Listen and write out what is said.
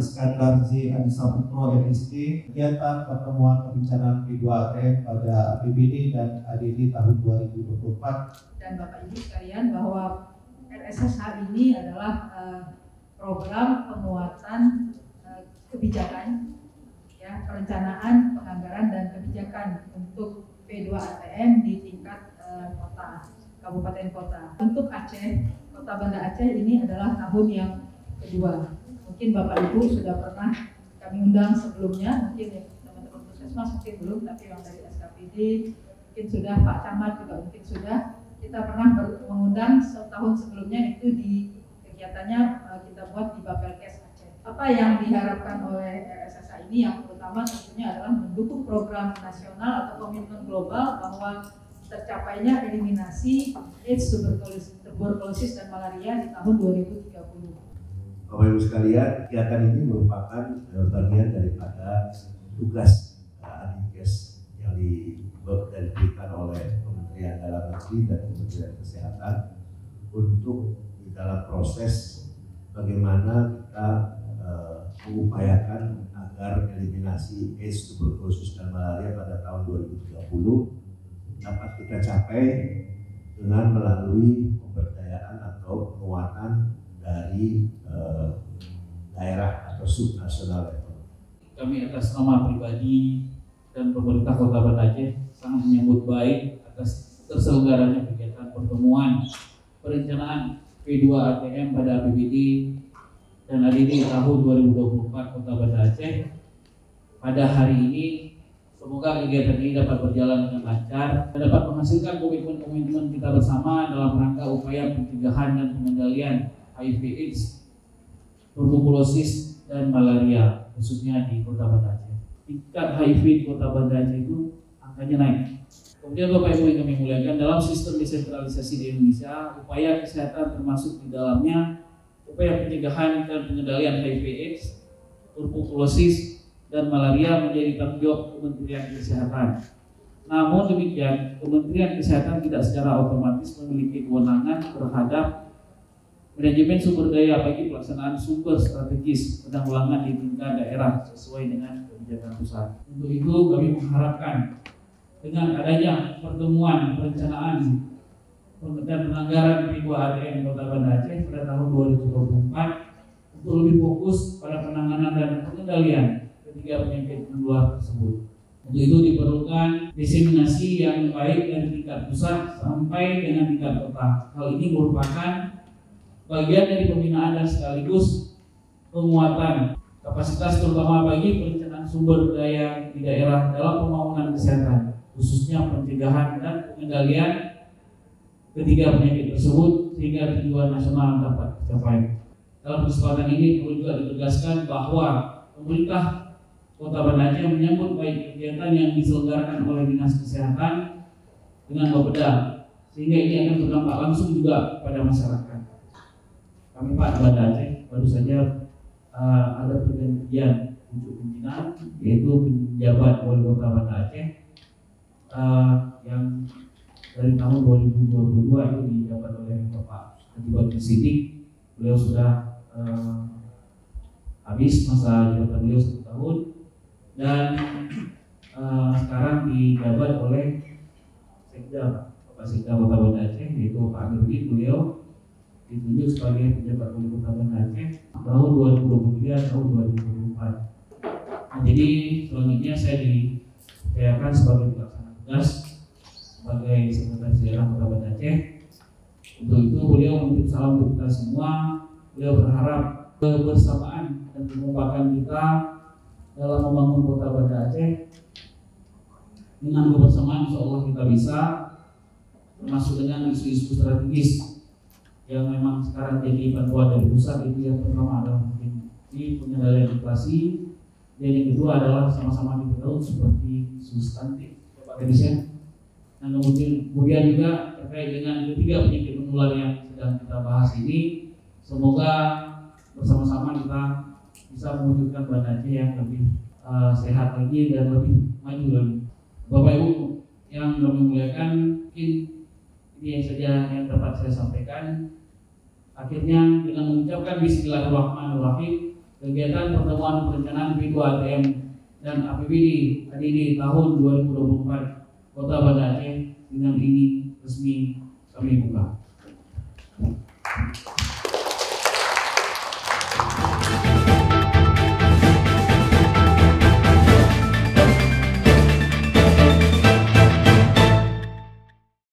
Iskandar Z. Adisaputro MSc, kegiatan pertemuan pembicaraan P2ATM pada APBD dan ADD tahun 2024. Dan Bapak Ibu sekalian, bahwa RSSH ini adalah program penguatan kebijakan, ya, perencanaan, penganggaran dan kebijakan untuk P2ATM di tingkat kota, kabupaten kota. Untuk Aceh, Kota Banda Aceh ini adalah tahun yang kedua. Mungkin Bapak Ibu sudah pernah kami undang sebelumnya, mungkin ya, teman-teman Puskesmas mungkin belum, tapi yang dari SKPD mungkin sudah, Pak Camat juga mungkin sudah. Kita pernah mengundang setahun sebelumnya, itu di kegiatannya kita buat di Bapelkes Aceh. Apa yang diharapkan oleh RSSH ini yang pertama tentunya adalah mendukung program nasional atau komitmen global bahwa tercapainya eliminasi AIDS, tuberkulosis dan malaria di tahun 2030. Bapak Ibu sekalian, kegiatan ini merupakan bagian daripada tugas Adikes yang diberikan oleh Kementerian Dalam Negeri dan Kementerian Kesehatan untuk di dalam proses bagaimana kita mengupayakan agar eliminasi AIDS, tuberkulosis dan malaria pada tahun 2030 dapat kita capai dengan melalui pemberdayaan atau penguatan dari daerah atau subnasional level. Kami atas nama pribadi dan pemerintah Kota Banda Aceh sangat menyambut baik atas terselenggaranya kegiatan pertemuan perencanaan P2ATM pada APBD dan ADD tahun 2024 Kota Banda Aceh. Pada hari ini, semoga kegiatan ini dapat berjalan dengan lancar dan dapat menghasilkan komitmen-komitmen kita bersama dalam rangka upaya pencegahan dan pengendalian HIV/AIDS, tuberkulosis dan malaria, khususnya di Kota Banda Aceh. Tingkat HIV di Kota Banda Aceh itu angkanya naik. Kemudian Bapak Ibu yang kami muliakan, dalam sistem desentralisasi di Indonesia, upaya kesehatan termasuk di dalamnya upaya pencegahan dan pengendalian HIV/AIDS, tuberkulosis dan malaria menjadi tanggung jawab Kementerian Kesehatan. Namun demikian, Kementerian Kesehatan tidak secara otomatis memiliki kewenangan terhadap manajemen sumber daya bagi pelaksanaan sumber strategis penanggulangan di tingkat daerah sesuai dengan kebijakan pusat. Untuk itu kami mengharapkan dengan adanya pertemuan perencanaan dan penganggaran P2ATM Kota Banda Aceh pada tahun 2024 untuk lebih fokus pada penanganan dan pengendalian ketiga penyakit menular tersebut. Untuk itu diperlukan diseminasi yang baik dari tingkat pusat sampai dengan tingkat kota. Hal ini merupakan bagian dari pembinaan dan sekaligus penguatan kapasitas terutama bagi perencanaan sumber daya di daerah dalam pembangunan kesehatan, khususnya pencegahan dan pengendalian ketiga penyakit tersebut sehingga tujuan nasional dapat tercapai. Dalam kesempatan ini perlu juga ditegaskan bahwa pemerintah Kota Banda Aceh menyambut baik kegiatan yang diselenggarakan oleh Dinas Kesehatan dengan Bapeda, sehingga ini akan berdampak langsung juga pada masyarakat. Kami Pak Banda Aceh baru saja ada pergantian pucuk pimpinan, yaitu penjabat Wali Kota Banda Aceh yang dari tahun 2022 itu dijabat oleh Bapak Adibadri Siddiq. Beliau sudah habis masa jabatan beliau 1 tahun dan sekarang dijabat oleh Sekda, Bapak Sekda Kota Banda Aceh, yaitu Pak Amir. Beliau ditunjuk sebagai penjabat Wali Kota Banda Aceh tahun 2023 tahun 2024. Nah, jadi selanjutnya saya dipercayakan sebagai pelaksana tugas sebagai Sekretaris Daerah Kota Banda Aceh. Untuk itu beliau menitip salam untuk kita semua. Beliau berharap kebersamaan dan kekompakan kita dalam membangun Kota Banda Aceh. Dengan kebersamaan insya Allah kita bisa, termasuk dengan isu-isu strategis yang memang sekarang jadi bantuan dari pusat. Itu yang pertama adalah mungkin di pengendalian inflasi, dan yang kedua adalah sama-sama kita tahu seperti isu stunting, Pak Kadis. Dan kemudian juga terkait dengan ketiga penyakit menular yang sedang kita bahas ini, semoga bersama-sama kita bisa mewujudkan Banda Aceh yang lebih sehat lagi dan lebih maju lagi. Bapak Ibu yang kami muliakan, mungkin ini yang saja yang dapat saya sampaikan. Akhirnya dengan mengucapkan Bismillahirrahmanirrahim, kegiatan pertemuan perencanaan P2ATM dan APBD ADD tahun 2024 Kota Banda Aceh dengan ini resmi kami buka.